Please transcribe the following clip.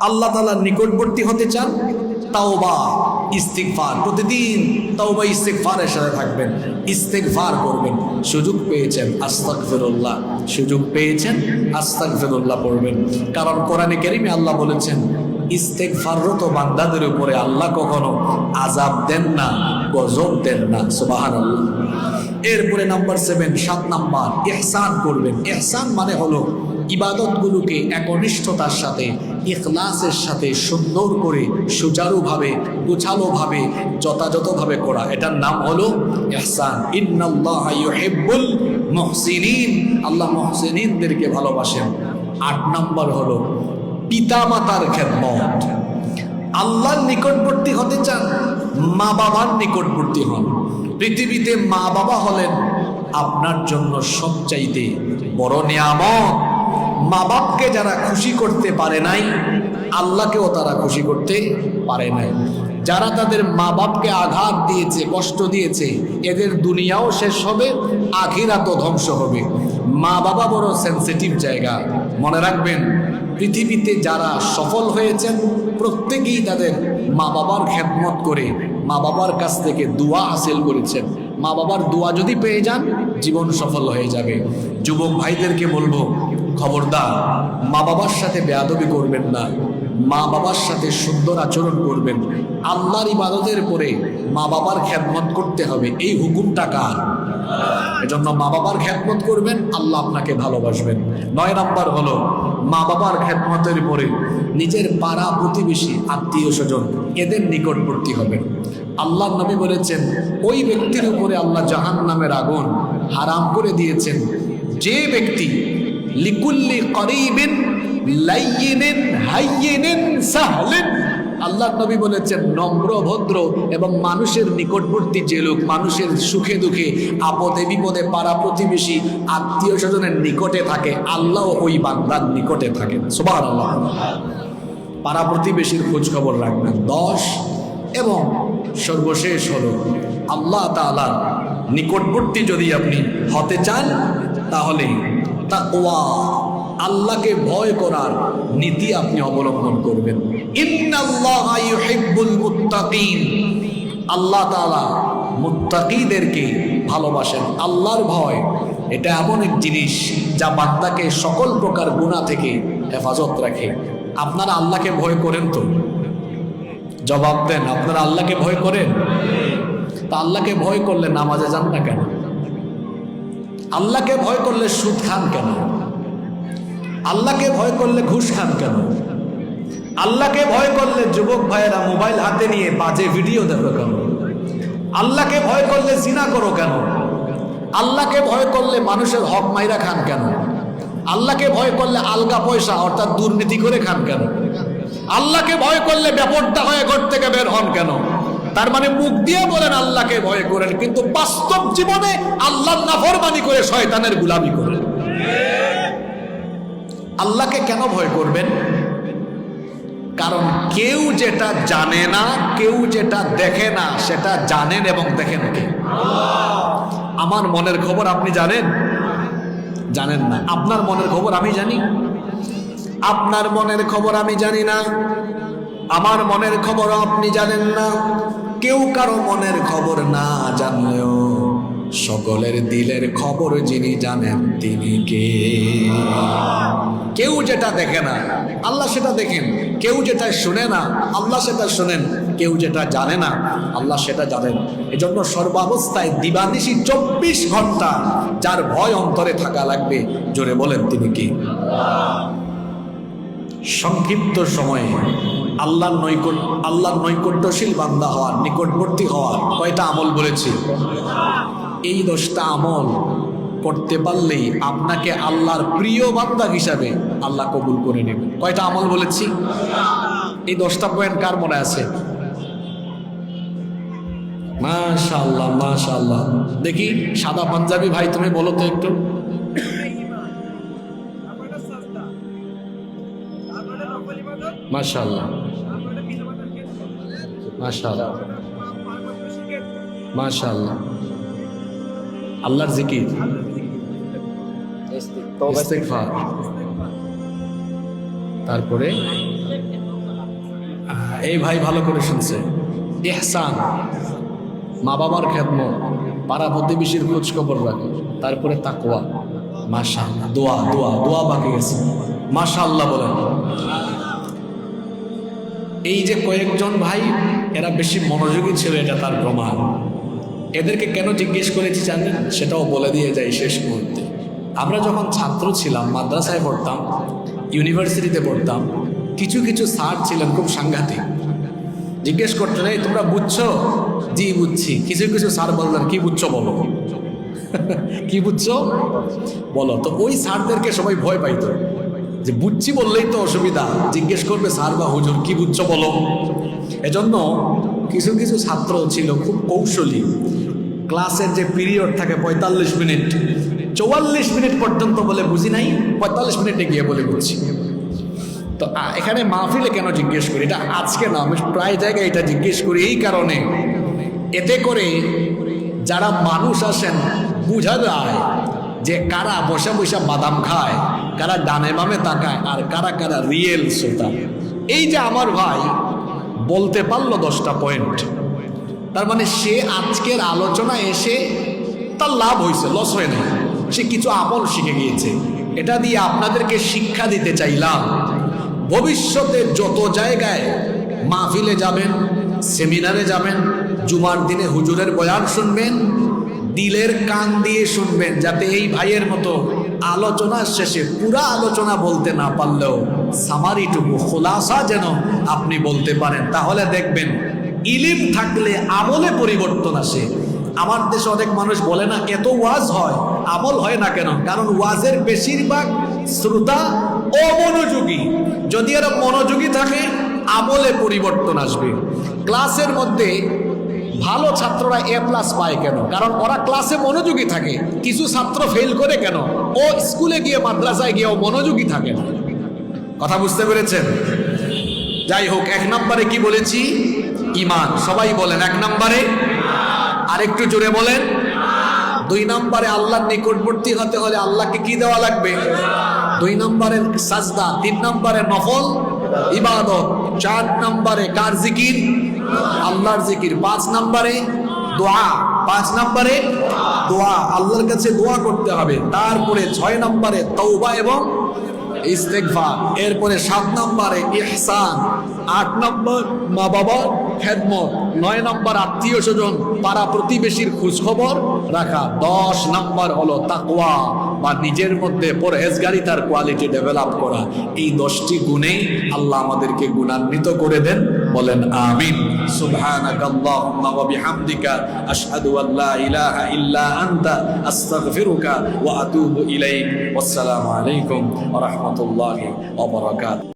আল্লাহ তাআলার নিকটবর্তী হতে চান, তাওবা ইস্তিগফার, প্রতিদিন তাওবা ইস্তিগফারের সাথে থাকবেন, ইস্তিগফার করবেন। সুযোগ পেয়েছেন আস্তাগফিরুল্লাহ, সুযোগ পেয়েছেন আস্তাগফিরুল্লাহ পড়বেন। কারণ কোরআনে কারীমে আল্লাহ বলেছেন ইস্তিগফাররত বান্দাদের উপরে আল্লাহ কখনো আযাব দেন না, গজব দেন না। সুবহানাল্লাহ। এরপরে নাম্বার 7, 7 নাম্বার, ইহসান করবেন। ইহসান মানে হলো ইবাদতগুলোকে একনিষ্ঠতার সাথে, ইখলাসের সাথে সুন্দর করে, সুচারুভাবে, গোছালোভাবে, যথাযথভাবে করা। এটার নাম হলো ইহসান। ইন্নাল্লাহা ইউহিব্বুল মুহসিনিন, আল্লাহ মুহসিনিনদেরকে ভালোবাসেন। 8 নাম্বার হলো পিতামাতার খেদমত। আল্লাহর নিকটবর্তী হতে চান, মা বাবার নিকটবর্তী হন। পৃথিবীতে মা বাবা হলেন আপনার জন্য সবচাইতে বড় নিয়ামত। মা বাপকে যারা খুশি করতে পারে নাই, আল্লাহকেও তারা খুশি করতে পারে নাই। যারা তাদের মা বাপকে আঘাত দিয়েছে, কষ্ট দিয়েছে, এদের দুনিয়াও শেষ হবে, আখিরাতও ধ্বংস হবে। মা বাবা বড় সেনসিটিভ জায়গা। মনে রাখবেন, পৃথিবীতে যারা সফল হয়েছেন প্রত্যেকেই তাদের মা বাবার খেদমত করে, মা বাবার কাছ থেকে দোয়া হাসিল করেছেন। মা বাবার দোয়া যদি পেয়ে যান, জীবন সফল হয়ে যাবে। যুবক ভাইদেরকে বলবো, খবরদার মা বাবার সাথে বেয়াদবি করবেন না, মা বাবার সাথে সুন্দর আচরণ করবেন। আল্লাহর ইবাদতের পরে মা বাবার খেদমত করতে হবে, এই হুকুমটা কার? এজন্য মা বাবার খেদমত করবেন, আল্লাহ আপনাকে ভালোবাসবেন। 9 নাম্বার হলো মা বাবার খেদমতের পরে নিজের পাড়া প্রতিবেশী, আত্মীয় স্বজন, এদের নিকটবর্তী হবেন। আল্লাহর নবী বলেছেন ওই ব্যক্তির উপরে আল্লাহ জাহান্নামের আগুন হারাম করে দিয়েছেন যে ব্যক্তি লিকুল্লি করিবিন লাইয়িনিন হাইয়িনিন সাহলিন। আল্লাহর নবী বলেছেন নম্র, ভদ্র এবং মানুষের নিকটবর্তী যে লোক, মানুষের সুখে দুঃখে, আপদে বিপদে, পাড়া প্রতিবেশী, আত্মীয় স্বজনের নিকটে থাকে, আল্লাহ ওই বান্দার নিকটে থাকেন। সুবহানাল্লাহ। পাড়া প্রতিবেশীর খোঁজ খবর রাখবেন। 10 এবং সর্বশেষ হলো আল্লাহ তাআলার নিকটবর্তী যদি আপনি হতে চান, তাহলে তাকওয়া, আল্লাহকে ভয় করার নীতি আপনি অবলম্বন করবেন। ইন্নাল্লাহা ইউহিব্বুল মুত্তাকিন, আল্লাহ তাআলা মুত্তাকিদেরকে ভালোবাসেন। আল্লাহর ভয় এটা এমন এক জিনিস যা বান্দাকে সকল প্রকার গুনাহ থেকে হেফাজত রাখে। আপনারা আল্লাহকে ভয় করেন তো? জবাব দেন, আপনারা আল্লাহকে ভয় করেন? তা আল্লাহকে ভয় করলে নামাজে যান না কেন? আল্লাহকে ভয় করলে সুদ খান কেন? আল্লাহকে ভয় করলে ঘুষ খান কেন? আল্লাহকে ভয় করলে যুবক ভাইয়েরা মোবাইল হাতে নিয়ে বাজে ভিডিও দেখো কেন? আল্লাহকে ভয় করলে জিনা করো কেন? আল্লাহকে ভয় করলে মানুষের হক মাইরা খান কেন? আল্লাহকে ভয় করলে আলগা পয়সা অর্থাৎ দুর্নীতি করে খান কেন? আল্লাহকে ভয় করলে বেপরদা হয়ে ঘর থেকে বের হন কেন? তার মানে মুখ দিয়ে বলেন আল্লাহকে ভয় করেন, কিন্তু বাস্তব জীবনে আল্লাহর নাফরমানি করে শয়তানের গোলামি করেন। আল্লাহকে কেন ভয় করবেন? কারণ কেউ যেটা জানে না, কেউ যেটা দেখে না, সেটা জানেন এবং দেখেন কে? আমার মনের খবর আপনি জানেন? জানেন না। আপনার মনের খবর আমি জানি? আপনার মনের খবর আমি জানি না, আমার মনের খবর আপনি জানেন না। কেউ কারো মনের খবর না জানলেও সকলের দিলের খবর যিনি জানেন তিনি কে? কেউ যেটা দেখে না, আল্লাহ সেটা দেখেন। কেউ যেটা শুনে না, আল্লাহ সেটা শোনেন। কেউ যেটা জানে না, আল্লাহ সেটা জানেন। এজন্য সর্বাবস্থায় দিবানিশি 24 ঘন্টা যার ভয় অন্তরে থাকা লাগবে, জোরে বলেন তিনি কি? সংক্ষিপ্ত সময়ে আল্লাহর নৈকট্যশীল বান্দা হওয়ার, নিকটবর্তী হওয়ার কয়টা আমল বলেছি? এই 10টা আমল করতে পারলেই আপনাকে আল্লাহর প্রিয় বান্দা হিসাবে আল্লাহ কবুল করে নেবেন। কয়টা আমল বলেছি? এই 10টা পয়েন্ট কার মনে আছে? মাশাআল্লাহ, মাশাআল্লাহ। দেখি সাদা পাঞ্জাবি ভাই, তুমি বলো তো একটু। মাশাআল্লাহ, মাশাআল্লাহ, মাশাআল্লাহ। আল্লাহর জিকির, ইস্তিগফার, তারপরে এই ভাই ভালো করে শুনছে, ইহসান, মা বাবার খেদমত, পাড়া প্রতিবেশীর খোঁজ খবর রাখে, তারপরে তাকওয়া, মাশাআল্লাহ, দোয়া দোয়া দোয়া বাকি গেছে, মাশাআল্লাহ বলেন। এই যে কয়েকজন ভাই, এরা বেশি মনোযোগী ছিল, এটা তার প্রমাণ। এদেরকে কেন জিজ্ঞেস করেছি জানেন? সেটাও বলে দিয়ে যাই শেষ মুহূর্তে। আমরা যখন ছাত্র ছিলাম, মাদ্রাসায় পড়তাম, ইউনিভার্সিটিতে পড়তাম, কিছু কিছু স্যার ছিলেন খুব সাংঘাতিক। জিজ্ঞেস করতেন, এই তোমরা বুঝছো? জি বুঝছি। কিছু কিছু স্যার বললেন, কি বুঝছো বলো। কি বুঝছো বলো। তো ওই স্যারদেরকে সবাই ভয় পাইতো, যে বুঝছি বললেই তো অসুবিধা, জিজ্ঞেস করবে স্যার বা হুজুর কি বুঝছো বলো। এজন্য কিছু কিছু ছাত্র ছিল খুব কৌশলী। ক্লাসের যে পিরিয়ড থাকে 45 মিনিট, 44 মিনিট পর্যন্ত বলে বুঝি নাই, 45 মিনিটে গিয়ে বলে বুঝছি। তো এখানে মাহফিলে কেন জিজ্ঞেস করি, এটা আজকে না, আমি প্রায় জায়গায় এটা জিজ্ঞেস করি এই কারণে, এতে করে যারা মানুষ আসেন বুঝা যায় যে কারা বসে বসে বাদাম খায়, কারা ডানে বামে তাকায়, আর কারা কারা রিয়েল শ্রোতা। এই যে আমার ভাই বলতে পারলো 10টা পয়েন্ট, তার মানে সে আজকের আলোচনা এসে তার লাভ হয়েছে, লস হয় না, সে কিছু আমল শিখে গিয়েছে। এটা দিয়ে আপনাদেরকে শিক্ষা দিতে চাইলাম, ভবিষ্যতে যত জায়গায় মাহফিলে যাবেন, সেমিনারে যাবেন, জুমার দিনে হুজুরের বয়ান শুনবেন, দিলের কান দিয়ে শুনবেন, যাতে এই ভাইয়ের মতো আলোচনার শেষে পুরা আলোচনা বলতে না পারলেও সামারিটুকু খোলাসা যেন আপনি বলতে পারেন। তাহলে দেখবেন ইলিম থাকলে আমলে পরিবর্তন আসে। আমার দেশে অনেক মানুষ বলে না, এত ওয়াজ হয়, আমল হয় না কেন? কারণ ওয়াজের বেশিরভাগ শ্রোতা অমনোযোগী। যদি এরা মনোযোগী থাকে, আমলে পরিবর্তন আসবে। ক্লাসের মধ্যে ভালো ছাত্ররা A+ পায় কেন? কারণ ওরা ক্লাসে মনোযোগী থাকে। কিছু ছাত্র ফেল করে কেন? ও স্কুলে গিয়ে, মাদ্রাসায় গিয়ে ও মনোযোগী থাকে না। কথা বুঝতে পেরেছেন? যাই হোক, 1 নম্বরে কি বলেছি? ঈমান। সবাই বলেন 1 নম্বরে, আরেকটু জোরে বলেন। 2 নম্বরে আল্লাহর নিকটবর্তী হতে হলে আল্লাহকে কি দেওয়া লাগবে? 2 নম্বরে সাজদা, 3 নম্বরে নফল ইবাদত, 4 নম্বরে কার জিকির? আল্লাহর জিকির, 5 নম্বরে দোয়া, 5 নম্বরে দোয়া, আল্লাহর কাছে দোয়া করতে হবে। তারপরে 6 নম্বরে তওবা এবং ইস্তেগফার, এরপরে 7 নম্বরে ইহসান, 8 নম্বর মা বাবার খেদমত, 9 নম্বর আত্মীয় স্বজন পাড়া প্রতিবেশীর খোঁজ খবর রাখা, 10 নম্বর হলো তাকওয়া বা নিজের মধ্যে পরহেজগারিতার কোয়ালিটি ডেভেলপ করা। এই 10টি গুণে আল্লাহ আমাদেরকে গুণান্বিত করে দেন, বলেন আমিন। সুবহানাকাল্লাহুম্মা ওয়া বিহামদিকা আশহাদু আল্লা ইলাহা ইল্লা আনতা আস্তাগফিরুকা ওয়া আতুবু ইলাইক। ওয়াসসালামু আলাইকুম ওয়া রাহমাতুল্লাহি ওয়া বারাকাতুহু।